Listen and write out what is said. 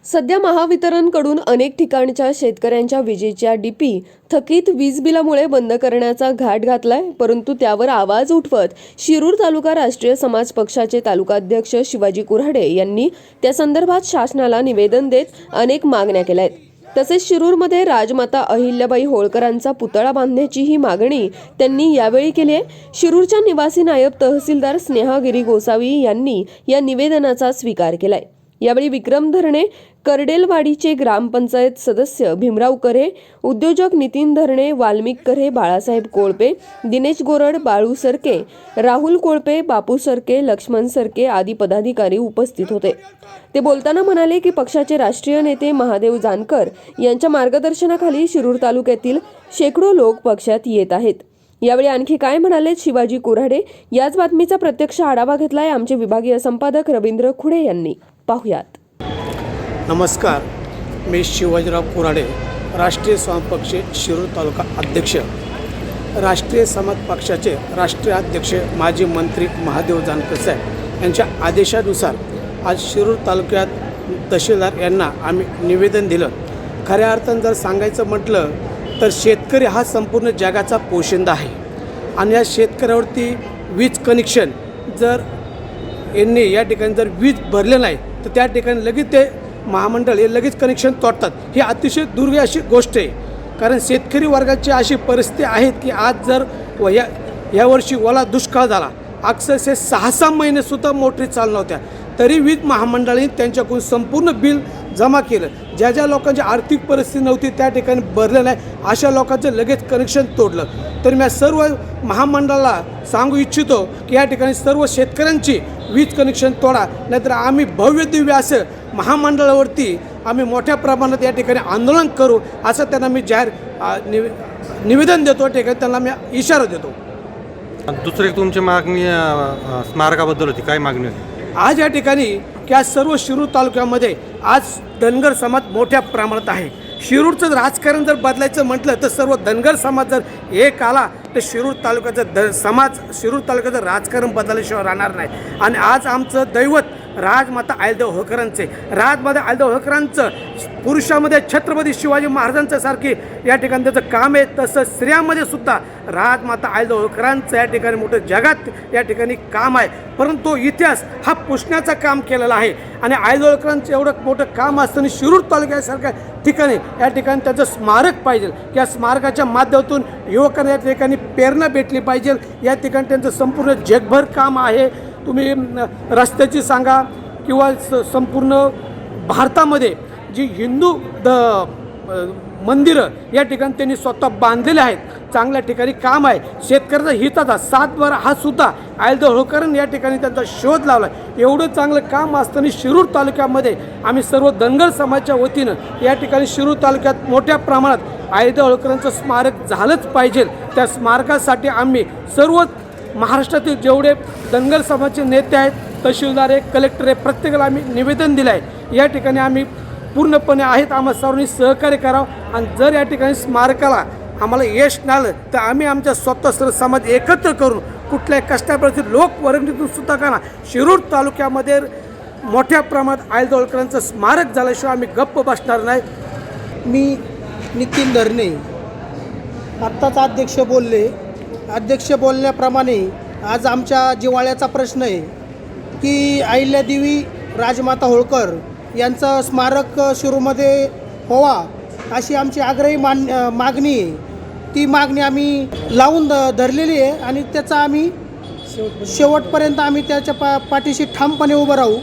सध्या महावितरणकडून अनेक ठिकाणच्या शेतकऱ्यांच्या विजेच्या डीपी थकीत वीज बिलामुळे बंद करण्याचा घाट घातलाय, परंतु त्यावर आवाज उठवत शिरूर तालुका राष्ट्रीय समाज पक्षाचे तालुकाध्यक्ष शिवाजी कुऱ्हाडे यांनी त्या संदर्भात शासनाला निवेदन देत अनेक मागण्या केल्या आहेत। तसेच शिरूरमध्ये राजमाता अहिल्याबाई होळकरांचा पुतळा बांधण्याचीही मागणी त्यांनी यावेळी केली आहे। शिरूरच्या निवासी नायब तहसीलदार स्नेहागिरी गोसावी यांनी या निवेदनाचा स्वीकार केलाय। यावेळी विक्रम धरणे, करडेलवाडीचे ग्रामपंचायत सदस्य भीमराव करे, उद्योजक नितीन धरणे, वाल्मिक करे, बाळासाहेब कोळपे, दिनेश गोरड, बाळू सरके, राहुल कोळपे, बापू सरके, लक्ष्मण सरके आदी पदाधिकारी उपस्थित होते। ते बोलताना म्हणाले की पक्षाचे राष्ट्रीय नेते महादेव जानकर यांच्या मार्गदर्शनाखाली शिरूर तालुक्यातील शेकडो लोक पक्षात येत आहेत। यावेळी आणखी काय म्हणाले शिवाजी कुऱ्हाडे, याच बातमीचा प्रत्यक्ष आढावा घेतलाय आमचे विभागीय संपादक रवींद्र खुडे यांनी। पाहुयात। नमस्कार, मी शिवाजीराव कुऱ्हाडे, राष्ट्रीय समाज पक्ष शिरूर तालुका अध्यक्ष। राष्ट्रीय समाज पक्षाचे राष्ट्रीय अध्यक्ष माजी मंत्री महादेव जानकर साहेब यांच्या आदेशानुसार आज शिरूर तालुक्यात तहसीलदार यांना आम्ही निवेदन दिलं। खऱ्या अर्थानं जर सांगायचं म्हटलं तर शेतकरी हा संपूर्ण जगाचा पोशिंदा आहे आणि या शेतकऱ्यावरती वीज कनेक्शन जर यांनी या ठिकाणी जर वीज भरले नाही तर त्या ठिकाणी लगेच ते महामंडळ हे लगेच कनेक्शन तोडतात। ही अतिशय दुर्दैवी अशी गोष्ट आहे, कारण शेतकरी वर्गाची अशी परिस्थिती आहे की आज जर यावर्षी ओला दुष्काळ झाला, अक्षरशः 6-6 महिनेसुद्धा मोटरी चालू नव्हत्या, तरी वीज महामंडळाने त्यांच्याकडून संपूर्ण बिल जमा केलं। ज्या ज्या लोकांची आर्थिक परिस्थिती नव्हती त्या ठिकाणी भरलं नाही, अशा लोकांचं लगेच कनेक्शन तोडलं। तर मी सर्व महामंडळाला सांगू इच्छितो की या ठिकाणी सर्व शेतकऱ्यांची वीज कनेक्शन तोडा, नाहीतर आम्ही भव्य दिव्य असं महामंडळावरती आम्ही मोठ्या प्रमाणात या ठिकाणी आंदोलन करू, असं त्यांना मी जाहीर निवेदन देतो। ठिकाणी त्यांना मी इशारा देतो। दुसरी तुमची मागणी स्मारकाबद्दल होती, काय मागणी होती? आज या ठिकाणी की आज सर्व शिरूर तालुक्यामध्ये आज धनगर समाज मोठ्या प्रमाणात आहे। शिरूरचं राजकारण जर बदलायचं म्हटलं तर सर्व धनगर समाज जर एक आला तर शिरूर तालुक्याचं शिरूर तालुक्याचं राजकारण बदलल्याशिवाय राहणार नाही। आणि आज आमचं दैवत राजमाता अहिल्यादेवी होळकरांचे होळकरांचं पुरुषामध्ये छत्रपती शिवाजी महाराजांचं सारखी या ठिकाणी त्याचं काम आहे, तसं स्त्रियांमध्ये सुद्धा राजमाता अहिल्यादेवी होळकरांचं या ठिकाणी मोठं जगात या ठिकाणी काम आहे। परंतु इतिहास हा पुसण्याचं काम केलेलं आहे आणि अहिल्यादेवी होळकरांचं एवढं मोठं काम असताना शिरूर तालुक्यासारख्या ठिकाणी या ठिकाणी त्याचं स्मारक पाहिजे, या स्मारकाच्या माध्यमातून युवकांना या ठिकाणी प्रेरणा भेटली पाहिजे। या ठिकाणी त्यांचं संपूर्ण जगभर काम आहे। तुम्ही रस्त्याची सांगा किंवा संपूर्ण भारतामध्ये जी हिंदू मंदिरं या ठिकाणी त्यांनी स्वतः बांधलेले आहेत, चांगल्या ठिकाणी काम आहे। शेतकऱ्याचा हिताचा 7 हा सुद्धा अहिल्यादेवी होळकरांनी या ठिकाणी त्यांचा शोध लावला। एवढं चांगलं काम असताना शिरूर तालुक्यामध्ये आम्ही सर्व धनगर समाजाच्या वतीनं या ठिकाणी शिरूर तालुक्यात मोठ्या प्रमाणात अहिल्यादेवी होळकरांचं स्मारक झालंच पाहिजे। त्या स्मारकासाठी आम्ही सर्व महाराष्ट्रातील जेवढे धनगर समाजाचे नेते आहेत, तहसीलदार आहे, कलेक्टर आहे, प्रत्येकाला आम्ही निवेदन दिलं आहे। या ठिकाणी आम्ही पूर्णपणे आहेत, आम्हाला सर्वांनी सहकार्य करावं आणि जर या ठिकाणी स्मारकाला आम्हाला यश मिळालं तर आम्ही आमच्या स्वतः सर्व समाज एकत्र करून कुठल्याही कष्टाप्रती लोक वर्गणीतून सुद्धा करा शिरूर तालुक्यामध्ये मोठ्या प्रमाणात अहिल्यादेवी होळकरांचं स्मारक झाल्याशिवाय आम्ही गप्प बसणार नाही। मी नितीन धरणे, आत्ताच अध्यक्ष बोलल्याप्रमाणे आज आमच्या जिव्हाळ्याचा प्रश्न आहे की अहिल्यादेवी राजमाता होळकर यांचं स्मारक शिरूरमध्ये व्हावा अशी आमची आग्रही मागणी आहे। ती मागणी आम्ही लावून धरलेली आहे आणि त्याचा आम्ही शेवटपर्यंत आम्ही त्याच्या पाठीशी ठामपणे उभं राहू।